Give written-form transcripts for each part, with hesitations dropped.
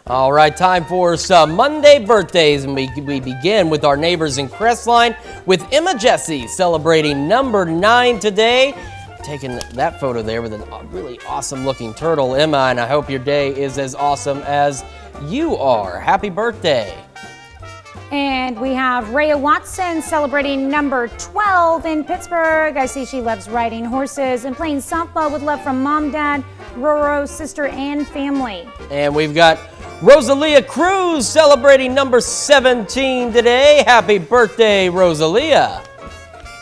All right, time for some Monday birthdays, and we begin with our neighbors in Crestline with Emma Jesse celebrating number 9 today. Taking that photo there with a really awesome looking turtle, Emma, and I hope your day is as awesome as you are. Happy birthday. And we have Rhea Watson celebrating number 12 in Pittsburgh. I see she loves riding horses and playing softball with love from mom, dad, Roro, sister, and family. And we've got Rosalia Cruz celebrating number 17 today. Happy birthday, Rosalia.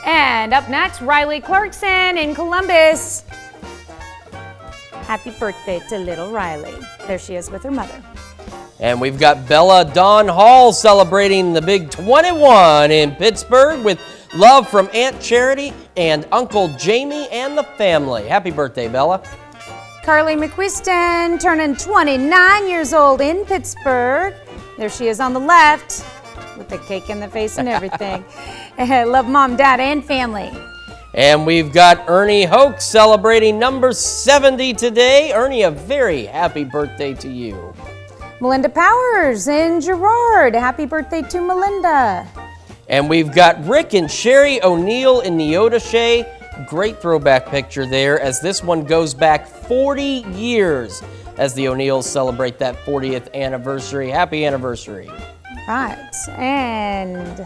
And up next, Riley Clarkson in Columbus. Happy birthday to little Riley. There she is with her mother. And we've got Bella Dawn Hall celebrating the big 21 in Pittsburgh with love from Aunt Charity and Uncle Jamie and the family. Happy birthday, Bella. Carly McQuiston turning 29 years old in Pittsburgh. There she is on the left with the cake in the face and everything. Love mom, dad, and family. And we've got Ernie Hoke celebrating number 70 today. Ernie, a very happy birthday to you. Melinda Powers in Girard. Happy birthday to Melinda. And we've got Rick and Sherry O'Neill in Neodesha. Great throwback picture there as this one goes back 40 years as the O'Neills celebrate that 40th anniversary. Happy anniversary. Right, and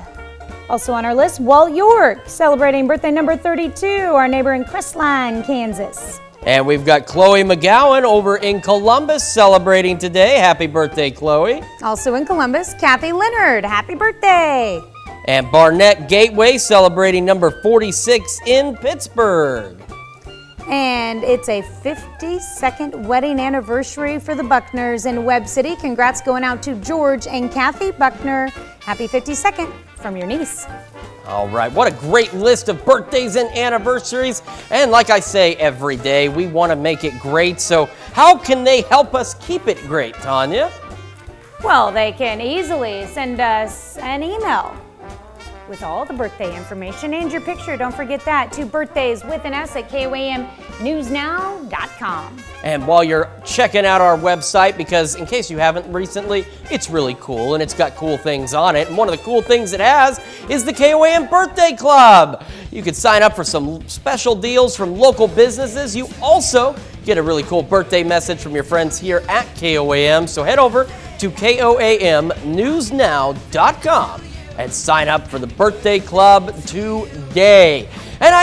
also on our list, Walt York celebrating birthday number 32, our neighbor in Crestline, Kansas. And we've got Chloe McGowan over in Columbus celebrating today. Happy birthday, Chloe. Also in Columbus, Kathy Leonard. Happy birthday. And Barnett Gateway celebrating number 46 in Pittsburgh. And it's a 52nd wedding anniversary for the Buckners in Webb City. Congrats going out to George and Kathy Buckner. Happy 52nd from your niece. All right, what a great list of birthdays and anniversaries. And like I say every day, we want to make it great. So how can they help us keep it great, Tanya? Well, they can easily send us an email with all the birthday information and your picture. Don't forget that to birthdays with an S at KOAMnewsnow.com. And while you're checking out our website, because in case you haven't recently, it's really cool and it's got cool things on it. And one of the cool things it has is the KOAM Birthday Club. You could sign up for some special deals from local businesses. You also get a really cool birthday message from your friends here at KOAM. So head over to KOAMnewsnow.com and sign up for the birthday club today. And I'm